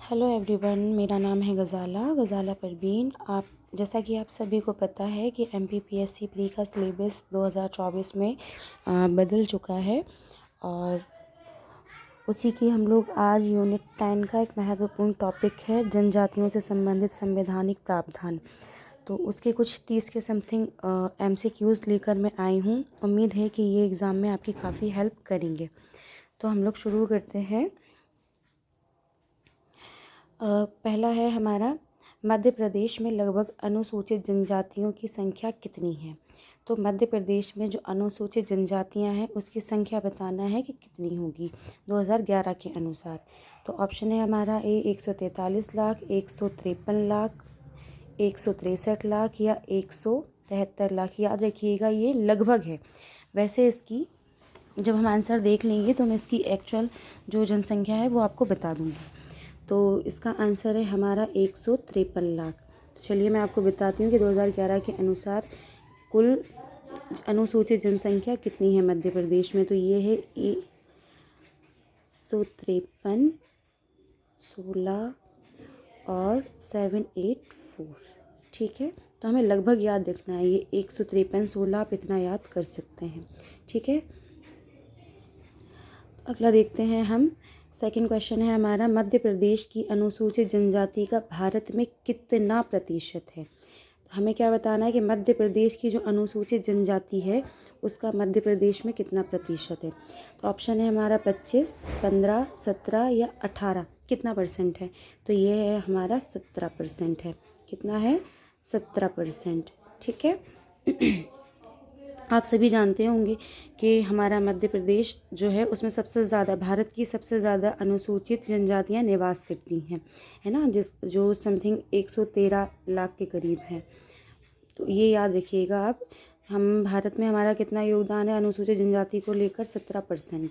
Hello everyone, मेरा नाम है गज़ाला परवीन। जैसा कि आप सभी को पता है कि MPPSC प्री का सिलेबस 2024 में बदल चुका है और उसी की हम लोग आज यूनिट 10 का एक महत्वपूर्ण टॉपिक है जनजातियों से संबंधित संवैधानिक प्रावधान। तो उसके कुछ 30 के समथिंग MCQs लेकर मैं आई हूँ। उम्मीद है कि ये एग्ज़ाम में आपकी काफ़ी हेल्प करेंगे। तो हम लोग शुरू करते हैं। पहला है हमारा, मध्य प्रदेश में लगभग अनुसूचित जनजातियों की संख्या कितनी है। तो मध्य प्रदेश में जो अनुसूचित जनजातियां हैं उसकी संख्या बताना है कि कितनी होगी 2011 के अनुसार। तो ऑप्शन है हमारा ए 143 लाख, 153 लाख, 163 लाख या 173 लाख। याद रखिएगा ये लगभग है। वैसे इसकी जब हम आंसर देख लेंगे तो मैं इसकी एक्चुअल जो जनसंख्या है वो आपको बता दूँगी। तो इसका आंसर है हमारा 153 लाख। तो चलिए मैं आपको बताती हूँ कि 2011 के अनुसार कुल अनुसूचित जनसंख्या कितनी है मध्य प्रदेश में। तो ये है 153, 16 और 784। ठीक है, तो हमें लगभग याद रखना है। ये 153, 16 आप इतना याद कर सकते हैं। ठीक है, अगला देखते हैं हम। सेकंड क्वेश्चन है हमारा, मध्य प्रदेश की अनुसूचित जनजाति का भारत में कितना प्रतिशत है। तो हमें क्या बताना है कि मध्य प्रदेश की जो अनुसूचित जनजाति है उसका मध्य प्रदेश में कितना प्रतिशत है। तो ऑप्शन है हमारा 25, 15, 17 या 18। कितना परसेंट है। तो ये है हमारा 17% है। कितना है, 17%। ठीक है आप सभी जानते होंगे कि हमारा मध्य प्रदेश जो है उसमें सबसे ज़्यादा, भारत की सबसे ज़्यादा अनुसूचित जनजातियां निवास करती हैं, है ना, जो समथिंग 113 लाख के करीब है। तो ये याद रखिएगा आप। हम भारत में हमारा कितना योगदान है अनुसूचित जनजाति को लेकर, 17%।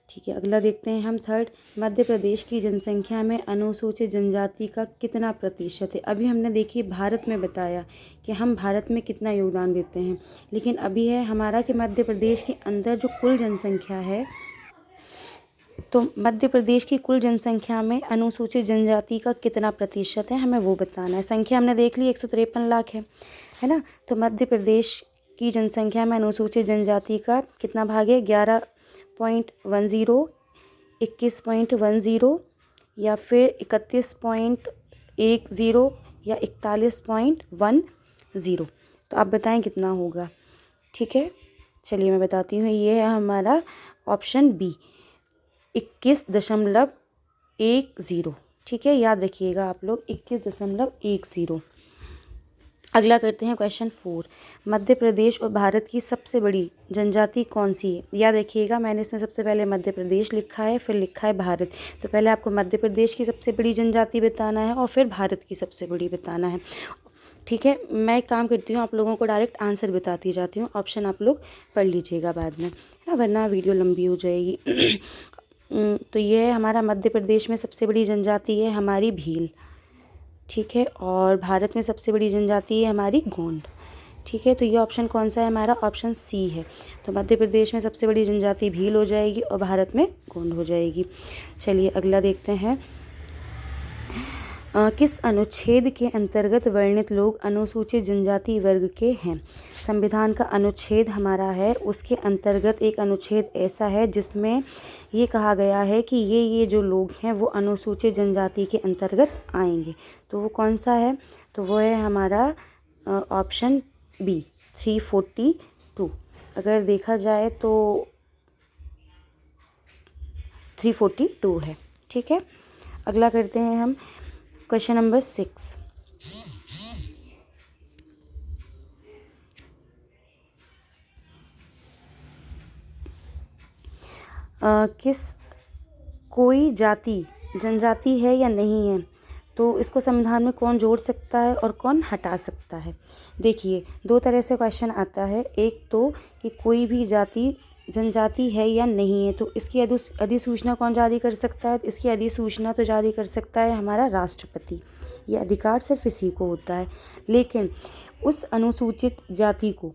ठीक है, अगला देखते हैं हम। थर्ड, मध्य प्रदेश की जनसंख्या में अनुसूचित जनजाति का कितना प्रतिशत है। अभी हमने देखिए भारत में बताया कि हम भारत में कितना योगदान देते हैं, लेकिन अभी है हमारा कि मध्य प्रदेश के अंदर जो कुल जनसंख्या है, तो मध्य प्रदेश की कुल जनसंख्या में अनुसूचित जनजाति का कितना प्रतिशत है हमें वो बताना है। संख्या हमने देख ली 153 लाख है ना। तो मध्य प्रदेश की जनसंख्या में अनुसूचित जनजाति का कितना भाग है, 11.10, 21.10 या फिर 31.10 या 41.10। तो आप बताएं कितना होगा। ठीक है, चलिए मैं बताती हूँ। ये है हमारा ऑप्शन बी, 21.10। ठीक है, याद रखिएगा आप लोग, 21.10। अगला करते हैं क्वेश्चन 4। मध्य प्रदेश और भारत की सबसे बड़ी जनजाति कौन सी है। याद रखिएगा, मैंने इसमें सबसे पहले मध्य प्रदेश लिखा है, फिर लिखा है भारत। तो पहले आपको मध्य प्रदेश की सबसे बड़ी जनजाति बताना है और फिर भारत की सबसे बड़ी बताना है। ठीक है, मैं एक काम करती हूँ, आप लोगों को डायरेक्ट आंसर बताती जाती हूँ। ऑप्शन आप लोग पढ़ लीजिएगा बाद में, है ना, वरना वीडियो लंबी हो जाएगी। तो ये है हमारा मध्य प्रदेश में सबसे बड़ी जनजाति है हमारी भील। ठीक है, और भारत में सबसे बड़ी जनजाति है हमारी गोंड। ठीक है, तो ये ऑप्शन कौन सा है हमारा, ऑप्शन सी है। तो मध्य प्रदेश में सबसे बड़ी जनजाति भील हो जाएगी और भारत में गोंड हो जाएगी। चलिए अगला देखते हैं। किस अनुच्छेद के अंतर्गत वर्णित लोग अनुसूचित जनजाति वर्ग के हैं। संविधान का अनुच्छेद हमारा है, उसके अंतर्गत एक अनुच्छेद ऐसा है जिसमें ये कहा गया है कि ये जो लोग हैं वो अनुसूचित जनजाति के अंतर्गत आएंगे। तो वो कौन सा है, तो वो है हमारा ऑप्शन बी, 342। अगर देखा जाए तो 342 है। ठीक है, अगला करते हैं हम क्वेश्चन नंबर 6। किस कोई जाति जनजाति है या नहीं है, तो इसको संविधान में कौन जोड़ सकता है और कौन हटा सकता है। देखिए, दो तरह से क्वेश्चन आता है। एक तो कि कोई भी जाति जनजाति है या नहीं है, तो इसकी अधिसूचना कौन जारी कर सकता है। तो इसकी अधिसूचना तो जारी कर सकता है हमारा राष्ट्रपति। ये अधिकार सिर्फ इसी को होता है। लेकिन उस अनुसूचित जाति को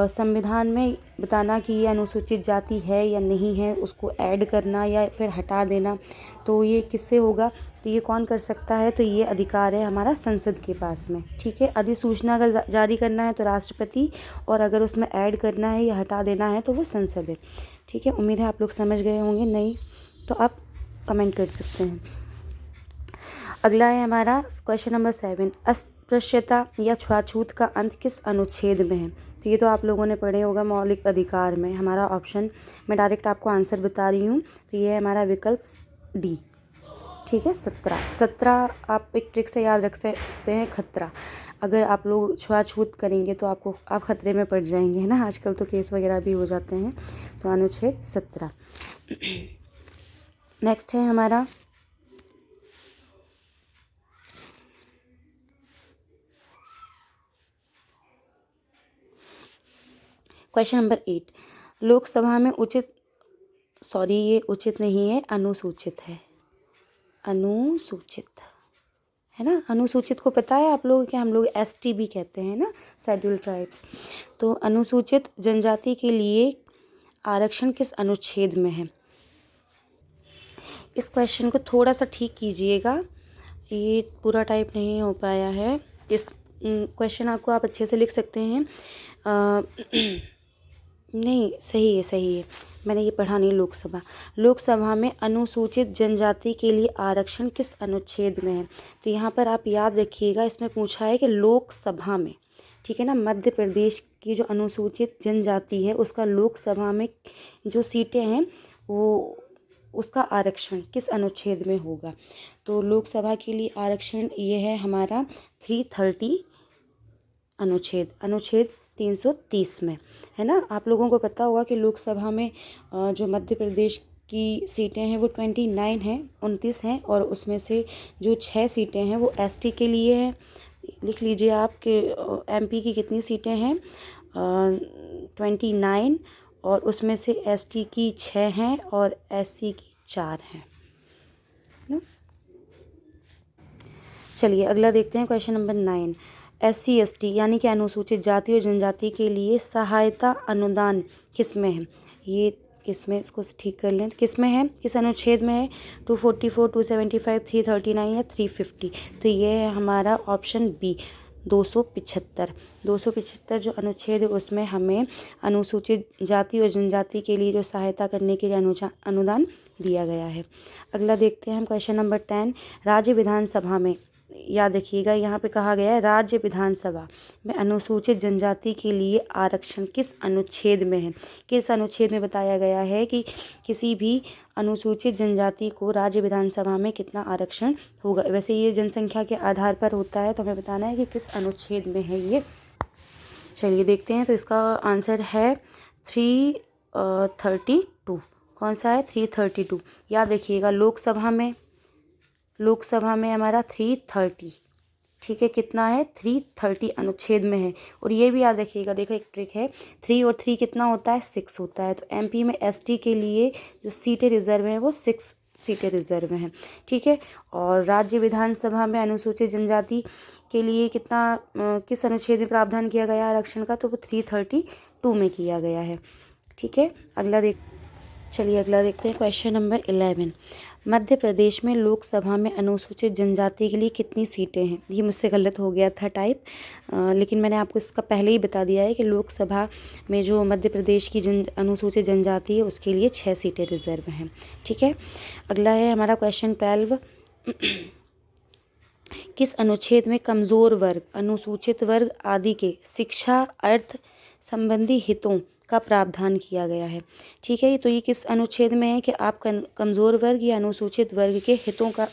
संविधान में बताना कि ये अनुसूचित जाति है या नहीं है, उसको ऐड करना या फिर हटा देना, तो ये किससे होगा? तो ये कौन कर सकता है? तो ये अधिकार है हमारा संसद के पास में। ठीक है, अधिसूचना अगर जारी करना है तो राष्ट्रपति, और अगर उसमें ऐड करना है या हटा देना है तो वो संसद है। ठीक है, उम्मीद है आप लोग समझ गए होंगे, नहीं तो आप कमेंट कर सकते हैं। अगला है हमारा क्वेश्चन नंबर 7, अस्पृश्यता या छुआछूत का अंत किस अनुच्छेद में है? तो ये तो आप लोगों ने पढ़े होगा मौलिक अधिकार में। हमारा ऑप्शन, मैं डायरेक्ट आपको आंसर बता रही हूँ, तो ये है हमारा विकल्प डी। ठीक है, 17 आप एक ट्रिक से याद रख सकते हैं, खतरा। अगर आप लोग छुआछूत करेंगे तो आप खतरे में पड़ जाएंगे, है ना। आजकल तो केस वगैरह भी हो जाते हैं। तो अनुच्छेद 17। नेक्स्ट है हमारा क्वेश्चन नंबर 8, लोकसभा में ये उचित नहीं है, अनुसूचित है। अनुसूचित है ना। अनुसूचित को पता है आप लोगों के, हम लोग एसटी भी कहते हैं ना, शेड्यूल ट्राइब्स। तो अनुसूचित जनजाति के लिए आरक्षण किस अनुच्छेद में है? इस क्वेश्चन को थोड़ा सा ठीक कीजिएगा, ये पूरा टाइप नहीं हो पाया है। इस क्वेश्चन आपको आप अच्छे से लिख सकते हैं। नहीं, सही है, मैंने ये पढ़ा नहीं। लोकसभा में अनुसूचित जनजाति के लिए आरक्षण किस अनुच्छेद में है? तो यहाँ पर आप याद रखिएगा, इसमें पूछा है कि लोकसभा में, ठीक है ना। मध्य प्रदेश की जो अनुसूचित जनजाति है उसका लोकसभा में जो सीटें हैं वो, उसका आरक्षण किस अनुच्छेद में होगा? तो लोकसभा के लिए आरक्षण ये है हमारा 330 अनुच्छेद 330 में, है ना। आप लोगों को पता होगा कि लोकसभा में जो मध्य प्रदेश की सीटें हैं वो 29 हैं, और उसमें से जो 6 सीटें हैं वो एसटी के लिए हैं। लिख लीजिए आप कि एमपी की कितनी सीटें हैं? 29, और उसमें से एसटी की 6 हैं और एससी की 4 हैं ना। चलिए अगला देखते हैं, क्वेश्चन नंबर 9, SC ST यानी कि अनुसूचित जाति और जनजाति के लिए सहायता अनुदान किस में है? ये किस में, इसको ठीक कर लें, किस में है, किस अनुच्छेद में है? 244, 275, 339 या 350? तो ये है हमारा ऑप्शन बी, 275 जो अनुच्छेद है उसमें हमें अनुसूचित जाति और जनजाति के लिए जो सहायता करने के लिए अनुदान दिया गया है। अगला देखते हैं हम, क्वेश्चन नंबर 10, राज्य विधानसभा में, याद रखिएगा यहाँ पे कहा गया है राज्य विधानसभा में अनुसूचित जनजाति के लिए आरक्षण किस अनुच्छेद में है? किस अनुच्छेद में बताया गया है कि किसी भी अनुसूचित जनजाति को राज्य विधानसभा में कितना आरक्षण होगा? वैसे ये जनसंख्या के आधार पर होता है, तो हमें बताना है कि किस अनुच्छेद में है ये। चलिए देखते हैं, तो इसका आंसर है 332। कौन सा है? 332। याद रखिएगा, लोकसभा में हमारा 330, ठीक है, कितना है? 330 अनुच्छेद में है। और ये भी याद रखिएगा, देखो एक ट्रिक है, 3 और 3 कितना होता है? 6 होता है। तो एमपी में एसटी के लिए जो सीटें रिजर्व हैं वो 6 सीटें रिजर्व हैं, ठीक है। और राज्य विधानसभा में अनुसूचित जनजाति के लिए किस अनुच्छेद में प्रावधान किया गया आरक्षण का? तो वो 332 में किया गया है, ठीक है। अगला देखते हैं, क्वेश्चन नंबर 11, मध्य प्रदेश में लोकसभा में अनुसूचित जनजाति के लिए कितनी सीटें हैं? ये मुझसे गलत हो गया था टाइप, लेकिन मैंने आपको इसका पहले ही बता दिया है कि लोकसभा में जो मध्य प्रदेश की अनुसूचित जनजाति है उसके लिए 6 सीटें रिजर्व हैं, ठीक है। अगला है हमारा क्वेश्चन 12, किस अनुच्छेद में कमज़ोर वर्ग, अनुसूचित वर्ग आदि के शिक्षा अर्थ संबंधी हितों का प्रावधान किया गया है? ठीक है, तो ये किस अनुच्छेद में है कि आप कमज़ोर वर्ग या अनुसूचित वर्ग के हितों का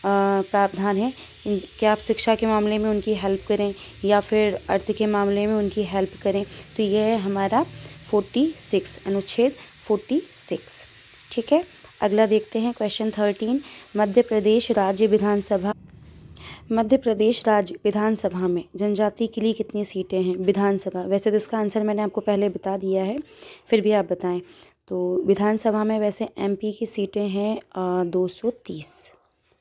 प्रावधान है कि आप शिक्षा के मामले में उनकी हेल्प करें या फिर अर्थ के मामले में उनकी हेल्प करें? तो ये है हमारा 46, अनुच्छेद 46, ठीक है। अगला देखते हैं, क्वेश्चन 13, मध्य प्रदेश राज्य विधानसभा में जनजाति के लिए कितनी सीटें हैं? विधानसभा, वैसे तो इसका आंसर मैंने आपको पहले बता दिया है, फिर भी आप बताएं। तो विधानसभा में वैसे एमपी की सीटें हैं 230,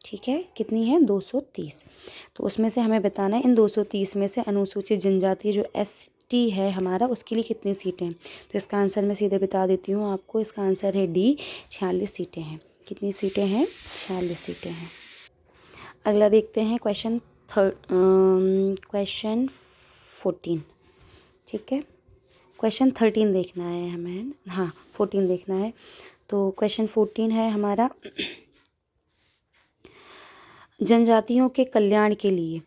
ठीक है, कितनी है? 230। तो उसमें से हमें बताना है इन 230 में से अनुसूचित जनजाति जो ST है हमारा, उसके लिए कितनी सीटें हैं? तो इसका आंसर मैं सीधे बता देती हूँ आपको, इसका आंसर है D, 46 सीटें हैं। कितनी सीटें हैं? 46 सीटें हैं। अगला देखते हैं क्वेश्चन 14। ठीक है, क्वेश्चन 13 देखना है हमें, हाँ 14 देखना है। तो क्वेश्चन 14 है हमारा, जनजातियों के कल्याण के लिए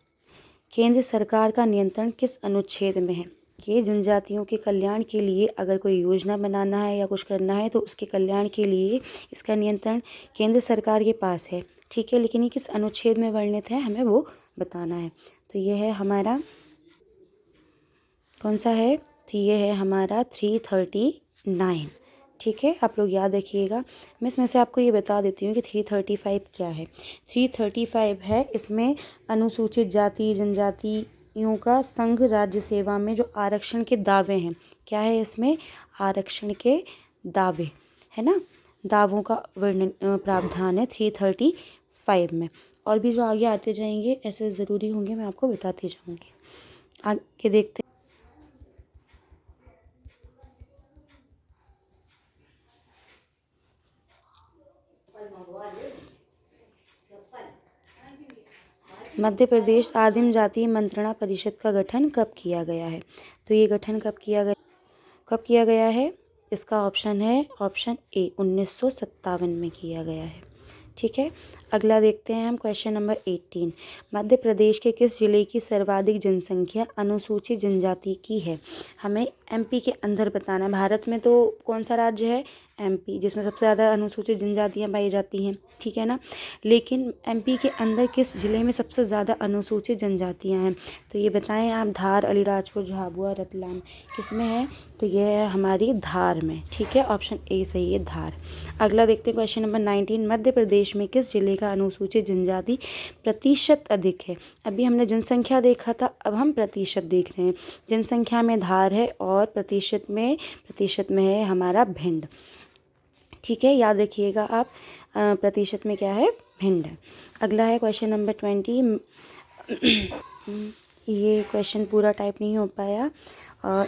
केंद्र सरकार का नियंत्रण किस अनुच्छेद में है? कि जनजातियों के कल्याण के लिए अगर कोई योजना बनाना है या कुछ करना है तो उसके कल्याण के लिए इसका नियंत्रण केंद्र सरकार के पास है। ठीक है, लेकिन ये किस अनुच्छेद में वर्णित है हमें वो बताना है। तो ये है हमारा, कौन सा है? तो ये है हमारा 339। ठीक है, आप लोग याद रखिएगा। मैं इसमें से आपको ये बता देती हूँ कि 335 क्या है। 335 है, इसमें अनुसूचित जाति जनजातियों का संघ राज्य सेवा में जो आरक्षण के दावे हैं, क्या है इसमें? आरक्षण के दावे, है ना, दावों का वर्णन प्रावधान है 335 में। और भी जो आगे आते जाएंगे ऐसे ज़रूरी होंगे, मैं आपको बताती जाऊँगी। आगे देखते मध्य प्रदेश आदिम जाति मंत्रणा परिषद का गठन कब किया गया है? तो ये गठन कब किया गया है? इसका ऑप्शन है ऑप्शन ए, 1957 में किया गया है। ठीक है, अगला देखते हैं हम क्वेश्चन नंबर 18। मध्य प्रदेश के किस जिले की सर्वाधिक जनसंख्या अनुसूचित जनजाति की है? हमें MP के अंदर बताना है। भारत में तो कौन सा राज्य है? MP, जिसमें सबसे ज़्यादा अनुसूचित जनजातियाँ पाई जाती हैं, ठीक है ना। लेकिन MP के अंदर किस जिले में सबसे ज़्यादा अनुसूचित जनजातियाँ हैं? तो ये बताएं आप। धार, अलीराजपुर, झाबुआ, रतलाम, किस में है? तो ये है हमारी धार में। ठीक है, ऑप्शन ए सही है, धार। अगला देखते हैं क्वेश्चन नंबर 19। मध्य प्रदेश में किस जिले का अनुसूचित जनजाति प्रतिशत अधिक है? अभी हमने जनसंख्या देखा था, अब हम प्रतिशत देख रहे हैं। जनसंख्या में धार है और प्रतिशत में है हमारा भिंड। ठीक है, याद रखिएगा आप, प्रतिशत में क्या है? भिंड। अगला है क्वेश्चन नंबर 20। ये क्वेश्चन पूरा टाइप नहीं हो पाया।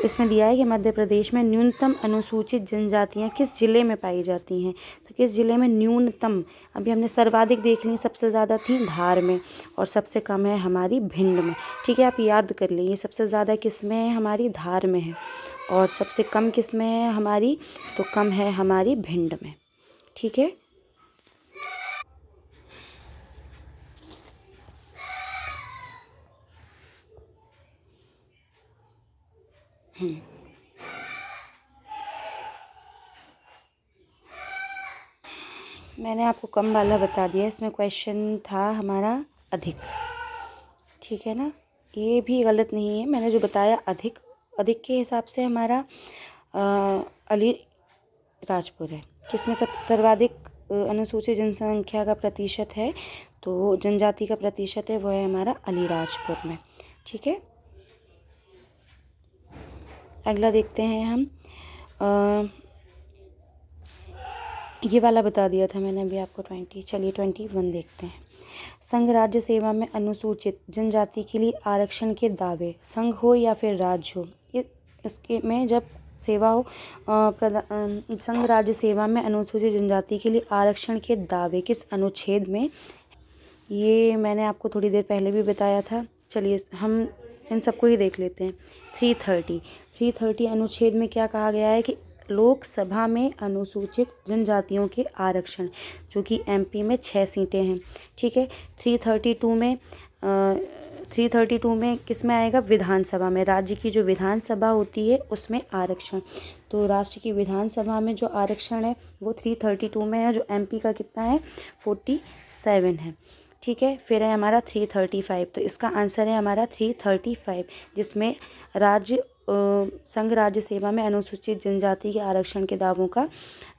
इसमें दिया है कि मध्य प्रदेश में न्यूनतम अनुसूचित जनजातियाँ किस जिले में पाई जाती हैं? तो किस जिले में न्यूनतम? अभी हमने सर्वाधिक देख ली, सबसे ज़्यादा थी धार में और सबसे कम है हमारी भिंड में। ठीक है, आप याद कर लीजिए, सबसे ज़्यादा किस में है? हमारी धार में है, और सबसे कम किस में है हमारी? तो कम है हमारी भिंड में। ठीक है, मैंने आपको कम वाला बता दिया। इसमें क्वेश्चन था हमारा अधिक। ठीक है ना, ये भी गलत नहीं है, मैंने जो बताया अधिक के हिसाब से हमारा अलीराजपुर है। किसमें सब सर्वाधिक अनुसूचित जनसंख्या का प्रतिशत है? तो जनजाति का प्रतिशत है वो है हमारा अलीराजपुर में। ठीक है, अगला देखते हैं हम। ये वाला बता दिया था मैंने अभी आपको 20। चलिए 21 देखते हैं। संघ राज्य सेवा में अनुसूचित जनजाति के लिए आरक्षण के दावे, संघ हो या फिर राज्य हो, इसके में जब सेवा हो, संघ राज्य सेवा में अनुसूचित जनजाति के लिए आरक्षण के दावे किस अनुच्छेद में? ये मैंने आपको थोड़ी देर पहले भी बताया था। चलिए हम इन सबको ही देख लेते हैं। 330 अनुच्छेद में क्या कहा गया है कि लोकसभा में अनुसूचित जनजातियों के आरक्षण, जो कि MP में 6 सीटें हैं। ठीक है, 332 में किस में आएगा? विधानसभा में। राज्य की जो विधानसभा होती है उसमें आरक्षण। तो राष्ट्र की विधानसभा में जो आरक्षण है वो 332 में है, जो MP का कितना है? 47 है। ठीक है, फिर है हमारा 335। तो इसका आंसर है हमारा 335, जिसमें संघ राज्य सेवा में अनुसूचित जनजाति के आरक्षण के दावों का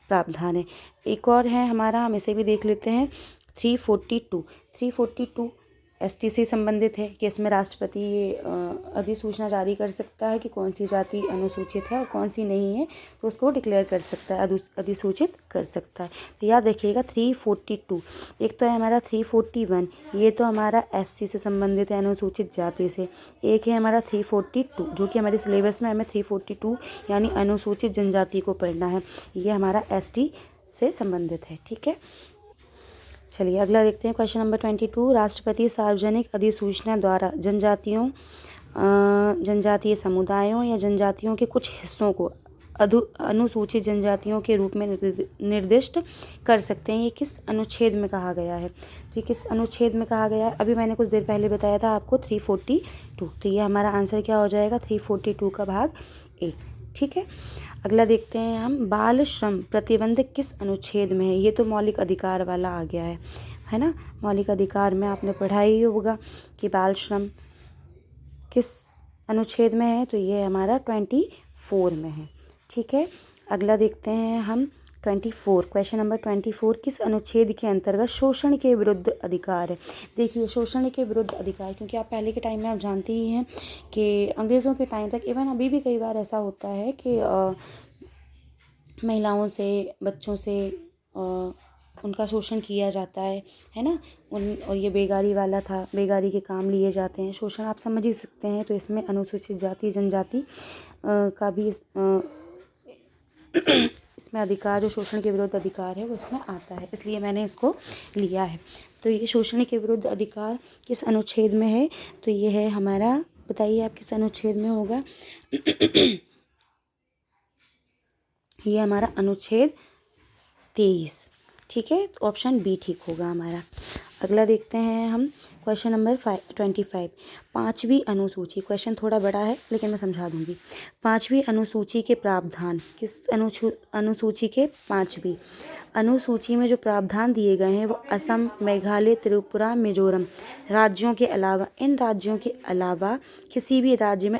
प्रावधान है। एक और है हमारा, हम इसे भी देख लेते हैं। 342 एसटी से संबंधित है कि इसमें राष्ट्रपति ये अधिसूचना जारी कर सकता है कि कौन सी जाति अनुसूचित है और कौन सी नहीं है, तो उसको डिक्लेयर कर सकता है, अधिसूचित कर सकता है। तो याद रखिएगा 342, एक तो है हमारा 341, ये तो हमारा एससी से संबंधित है, अनुसूचित जाति से। एक है हमारा 342 जो कि हमारे सिलेबस में हमें 342 यानी अनुसूचित जनजाति को पढ़ना है, ये हमारा एसटी से संबंधित है। ठीक है, चलिए अगला देखते हैं क्वेश्चन नंबर 22। राष्ट्रपति सार्वजनिक अधिसूचना द्वारा जनजातियों जनजातीय समुदायों या जनजातियों के कुछ हिस्सों को अनुसूचित जनजातियों के रूप में निर्दिष्ट कर सकते हैं। ये किस अनुच्छेद में कहा गया है? तो ये किस अनुच्छेद में कहा गया है? अभी मैंने कुछ देर पहले बताया था आपको 342, तो ये हमारा आंसर क्या हो जाएगा? 342 का भाग 1। ठीक है, अगला देखते हैं हम, बाल श्रम प्रतिबंध किस अनुच्छेद में है? ये तो मौलिक अधिकार वाला आ गया है ना। मौलिक अधिकार में आपने पढ़ा ही होगा कि बाल श्रम किस अनुच्छेद में है, तो ये हमारा 24 में है। ठीक है, अगला देखते हैं हम 24, क्वेश्चन नंबर 24, किस अनुच्छेद के अंतर्गत शोषण के विरुद्ध अधिकार है? देखिए शोषण के विरुद्ध अधिकार, क्योंकि आप पहले के टाइम में आप जानते ही हैं कि अंग्रेज़ों के टाइम तक, इवन अभी भी कई बार ऐसा होता है कि महिलाओं से, बच्चों से उनका शोषण किया जाता है ना। और ये बेगारी वाला था, बेगारी के काम लिए जाते हैं, शोषण आप समझ ही सकते हैं। तो इसमें अनुसूचित जाति जनजाति का भी इसमें अधिकार, जो शोषण के विरुद्ध अधिकार है वो इसमें आता है, इसलिए मैंने इसको लिया है। तो ये शोषण के विरुद्ध अधिकार किस अनुच्छेद में है? तो ये है हमारा, बताइए आप किस अनुच्छेद में होगा? ये हमारा अनुच्छेद 23। ठीक है, तो ऑप्शन बी ठीक होगा हमारा। अगला देखते हैं हम क्वेश्चन नंबर 25, पाँचवीं अनुसूची। क्वेश्चन थोड़ा बड़ा है लेकिन मैं समझा दूंगी। पाँचवीं अनुसूची के प्रावधान किस अनुसूची के? पाँचवीं अनुसूची में जो प्रावधान दिए गए हैं वो असम, मेघालय, त्रिपुरा, मिजोरम राज्यों के अलावा, इन राज्यों के अलावा किसी भी राज्य में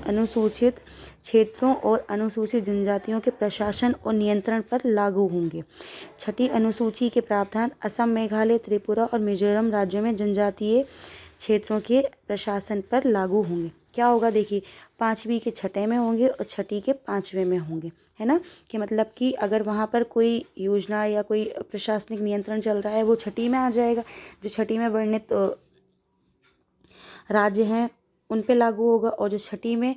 अनुसूचित क्षेत्रों और अनुसूचित जनजातियों के प्रशासन और नियंत्रण पर लागू होंगे। छठी अनुसूची के प्रावधान असम, मेघालय, त्रिपुरा और मिजोरम राज्यों में जनजातीय क्षेत्रों के प्रशासन पर लागू होंगे। क्या होगा? देखिए, पाँचवीं के छठे में होंगे और छठी के पाँचवें में होंगे, है ना। कि मतलब कि अगर वहाँ पर कोई योजना या कोई प्रशासनिक नियंत्रण चल रहा है वो छठी में आ जाएगा, जो छठी में वर्णित राज्य हैं उन पे लागू होगा, और जो छठी में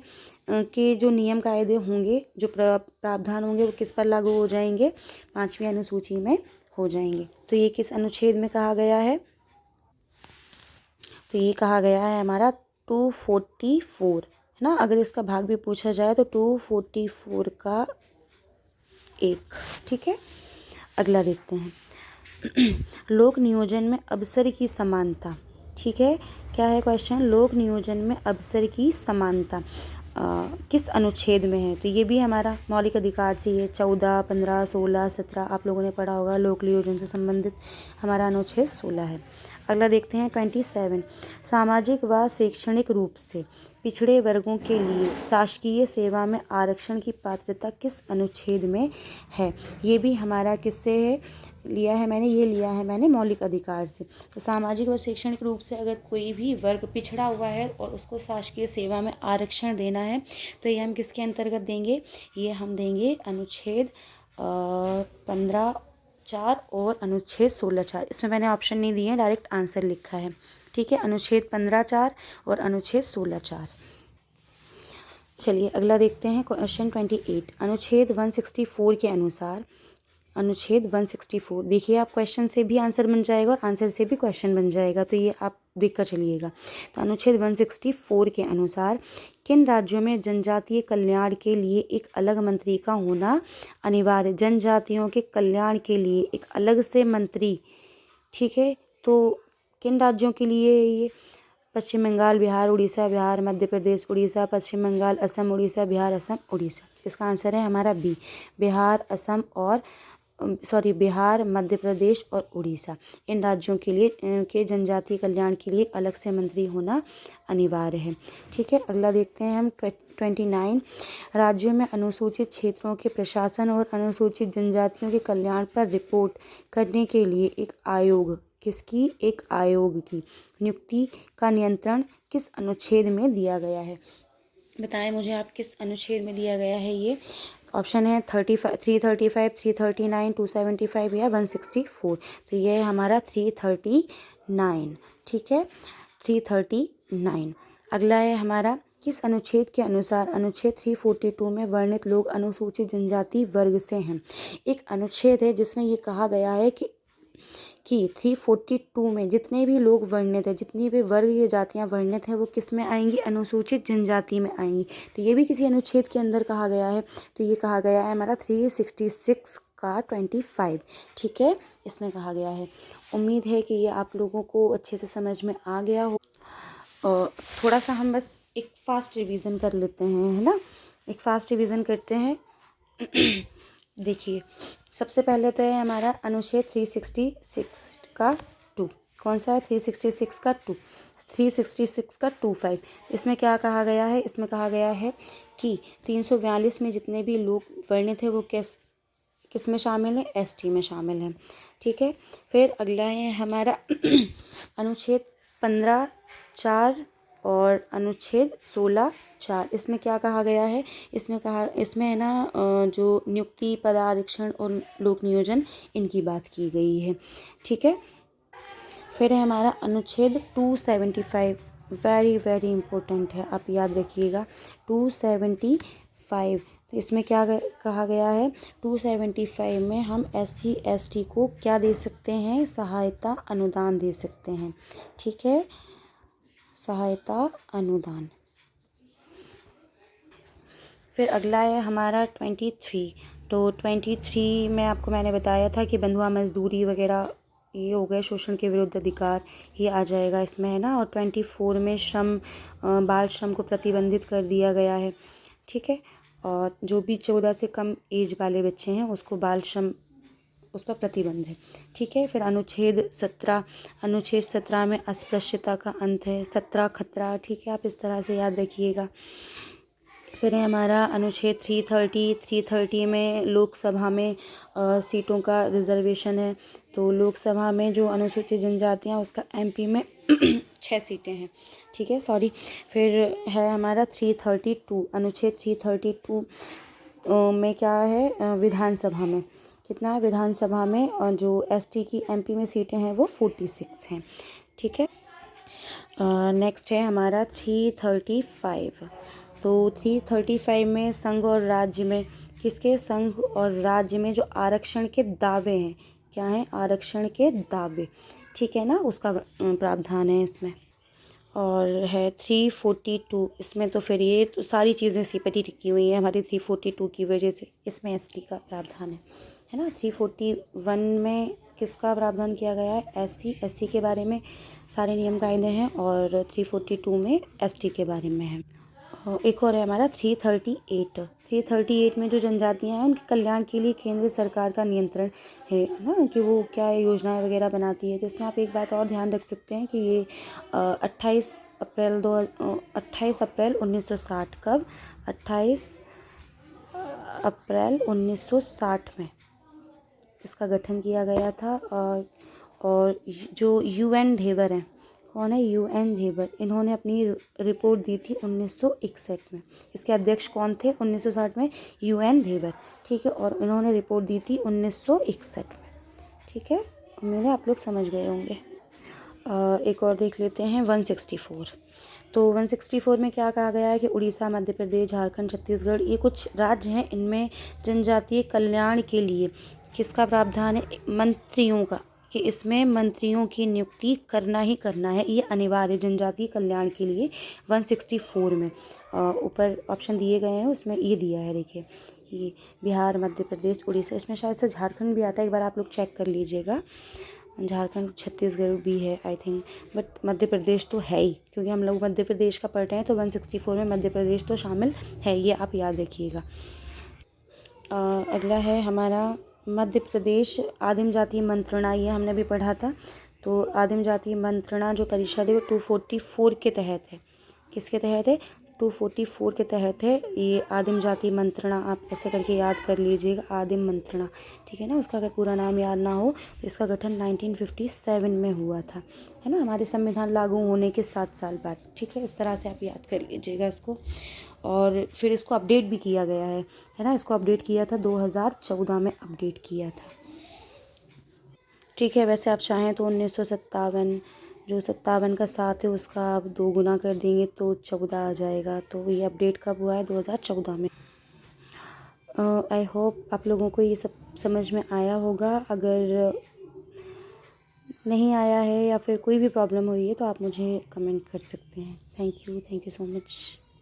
के जो नियम कायदे होंगे, जो प्रावधान होंगे वो किस पर लागू हो जाएंगे? पाँचवीं अनुसूची में हो जाएंगे। तो ये किस अनुच्छेद में कहा गया है? तो ये कहा गया है हमारा 244, है ना। अगर इसका भाग भी पूछा जाए तो 244 का 1। ठीक है, अगला देखते हैं लोक नियोजन में अवसर की समानता। ठीक है, क्या है क्वेश्चन? लोक नियोजन में अवसर की समानता किस अनुच्छेद में है? तो ये भी हमारा मौलिक अधिकार से है। 14, 15, 16, 17 आप लोगों ने पढ़ा होगा। लोक नियोजन से संबंधित हमारा अनुच्छेद 16 है। अगला देखते हैं 27, सामाजिक व शैक्षणिक रूप से पिछड़े वर्गों के लिए शासकीय सेवा में आरक्षण की पात्रता किस अनुच्छेद में है? ये भी हमारा किससे है? लिया है मैंने, ये लिया है मैंने मौलिक अधिकार से। तो सामाजिक व शैक्षणिक रूप से अगर कोई भी वर्ग पिछड़ा हुआ है और उसको शासकीय सेवा में आरक्षण देना है तो ये हम किसके अंतर्गत देंगे? ये हम देंगे अनुच्छेद 15(4) और अनुच्छेद 16(4). इसमें मैंने ऑप्शन नहीं दिए हैं, डायरेक्ट आंसर लिखा है। ठीक है, अनुच्छेद 15(4) और अनुच्छेद 16(4). चलिए अगला देखते हैं क्वेश्चन 28, अनुच्छेद 164 के अनुसार, अनुच्छेद 164 देखिए, आप क्वेश्चन से भी आंसर बन जाएगा और आंसर से भी क्वेश्चन बन जाएगा, तो ये आप देख कर चलिएगा। तो अनुच्छेद 164 के अनुसार किन राज्यों में जनजातीय कल्याण के लिए एक अलग मंत्री का होना अनिवार्य? जनजातियों के कल्याण के लिए एक अलग से मंत्री। ठीक है, तो किन राज्यों के लिए ये? पश्चिम बंगाल, बिहार, उड़ीसा, बिहार, मध्य प्रदेश, उड़ीसा, पश्चिम बंगाल, असम, उड़ीसा, बिहार, असम, उड़ीसा। इसका आंसर है हमारा बी, बिहार, असम और बिहार, मध्य प्रदेश और उड़ीसा। इन राज्यों के लिए के जनजातीय कल्याण के लिए अलग से मंत्री होना अनिवार्य है। ठीक है, अगला देखते हैं हम 29, राज्यों में अनुसूचित क्षेत्रों के प्रशासन और अनुसूचित जनजातियों के कल्याण पर रिपोर्ट करने के लिए एक आयोग किसकी? एक आयोग की नियुक्ति का नियंत्रण किस अनुच्छेद में दिया गया है? बताएं मुझे आप, किस अनुच्छेद में दिया गया है ये? ऑप्शन है 35, 335, 339, 275 या 164। तो ये है हमारा 339, ठीक है, 339। अगला है हमारा, किस अनुच्छेद के अनुसार अनुच्छेद 342 में वर्णित लोग अनुसूचित जनजाति वर्ग से हैं? एक अनुच्छेद है जिसमें ये कहा गया है कि 342 में जितने भी लोग वर्णित है, जितनी भी वर्ग या जातियाँ वर्णित हैं, वो किस में आएंगी? अनुसूचित जनजाति में आएंगी। तो ये भी किसी अनुच्छेद के अंदर कहा गया है। तो ये कहा गया है हमारा 366 का 25, ठीक है, इसमें कहा गया है। उम्मीद है कि ये आप लोगों को अच्छे से समझ में आ गया हो। थोड़ा सा हम बस एक फास्ट रिवीजन कर लेते हैं, है ना, एक फास्ट रिवीजन करते हैं। देखिए, सबसे पहले तो है हमारा अनुच्छेद 366 का 2। कौन सा है? 366 का 2, 366 का 25। इसमें क्या कहा गया है? इसमें कहा गया है कि 342 में जितने भी लोग वर्णित है वो किस में शामिल है? एसटी में शामिल है, ठीक है। फिर अगला है हमारा अनुच्छेद 15(4) और अनुच्छेद 16(4). इसमें क्या कहा गया है? इसमें है ना जो नियुक्ति, पदारक्षण और लोक नियोजन, इनकी बात की गई है, ठीक है। फिर है हमारा अनुच्छेद 275, वेरी वेरी इंपॉर्टेंट है, आप याद रखिएगा, 275। तो इसमें क्या कहा गया है? 275 में हम SC ST को क्या दे सकते हैं? सहायता अनुदान दे सकते हैं, ठीक है, सहायता अनुदान। फिर अगला है हमारा 23। तो 23 में आपको मैंने बताया था कि बंधुआ मजदूरी वगैरह ये हो गए, शोषण के विरुद्ध अधिकार, ये आ जाएगा इसमें, है ना। और 24 में श्रम, बाल श्रम को प्रतिबंधित कर दिया गया है, ठीक है। और जो भी 14 से कम एज वाले बच्चे हैं उसको बाल श्रम, उस पर प्रतिबंध है, ठीक है। फिर अनुच्छेद 17 में अस्पृश्यता का अंत है, 17 खतरा, ठीक है, आप इस तरह से याद रखिएगा। फिर है हमारा अनुच्छेद 330 में लोकसभा में सीटों का रिजर्वेशन है। तो लोकसभा में जो अनुसूचित जनजातियाँ, उसका MP में 6 सीटें हैं, ठीक है, सॉरी। फिर है हमारा 332, अनुच्छेद 332 में क्या है? विधानसभा में कितना है? विधानसभा में जो ST की MP में सीटें हैं वो 46 हैं, ठीक है। नेक्स्ट है हमारा 335। तो 335 में संघ और राज्य में, किसके? संघ और राज्य में जो आरक्षण के दावे हैं, क्या हैं? आरक्षण के दावे, ठीक है ना, उसका प्रावधान है इसमें। और है 342, इसमें तो फिर ये तो सारी चीज़ें सीपटी टिकी हुई हैं हमारी 342 की वजह से, इसमें ST का प्रावधान है ना। 341 में किसका प्रावधान किया गया है? SC के बारे में सारे नियम कायदे हैं, और 342 में ST के बारे में है। एक और है हमारा 338 में जो जनजातियां हैं उनके कल्याण के लिए केंद्र सरकार का नियंत्रण है ना, कि वो क्या योजनाएं वगैरह बनाती है। तो इसमें आप एक बात और ध्यान रख सकते हैं कि ये 28 अप्रैल 1960, कब? 28 अप्रैल 1960 में इसका गठन किया गया था। और जो UN ढेबर हैं, कौन है? UN ढेबर, इन्होंने अपनी रिपोर्ट दी थी 1961 में। इसके अध्यक्ष कौन थे 1960 में? UN ढेबर, ठीक है। और इन्होंने रिपोर्ट दी थी 1961 में, ठीक है। उम्मीद है आप लोग समझ गए होंगे। एक और देख लेते हैं 164। तो 164 में क्या कहा गया है कि उड़ीसा, मध्य प्रदेश, झारखंड, छत्तीसगढ़, ये कुछ राज्य हैं, इनमें जनजातीय कल्याण के लिए किसका प्रावधान है? मंत्रियों का, कि इसमें मंत्रियों की नियुक्ति करना ही करना है, ये अनिवार्य जनजातीय कल्याण के लिए। 164 में ऊपर ऑप्शन दिए गए हैं, उसमें ये दिया है, देखिए, ये बिहार, मध्य प्रदेश, उड़ीसा, इसमें शायद से झारखंड भी आता है, एक बार आप लोग चेक कर लीजिएगा। झारखंड, छत्तीसगढ़ भी है I think, but Madhya Pradesh तो है ही, क्योंकि हम लोग मध्य प्रदेश का पढ़ रहे हैं, तो 164 में मध्य प्रदेश तो शामिल है, ये आप याद रखिएगा। अगला है हमारा मध्य प्रदेश आदिम जाति मंत्रणा, ये हमने भी पढ़ा था। तो आदिम जाति मंत्रणा जो परिषद है वो 244 के तहत है। किसके तहत है? 244 के तहत है। ये आदिम जाति मंत्रणा, आप ऐसे करके याद कर लीजिएगा, आदिम मंत्रणा, ठीक है ना। उसका अगर पूरा नाम याद ना हो तो इसका गठन 1957 में हुआ था, है ना, हमारे संविधान लागू होने के 7 साल बाद, ठीक है। इस तरह से आप याद कर लीजिएगा इसको। और फिर इसको अपडेट भी किया गया है ना, इसको अपडेट किया था 2014 में अपडेट किया था, ठीक है। वैसे आप चाहें तो 1957, जो 57 का 7 है उसका आप 2 गुना कर देंगे तो 14 आ जाएगा। तो ये अपडेट कब हुआ है? 2014 में। आई होप आप लोगों को ये सब समझ में आया होगा। अगर नहीं आया है या फिर कोई भी प्रॉब्लम हुई है तो आप मुझे कमेंट कर सकते हैं। Thank you so much.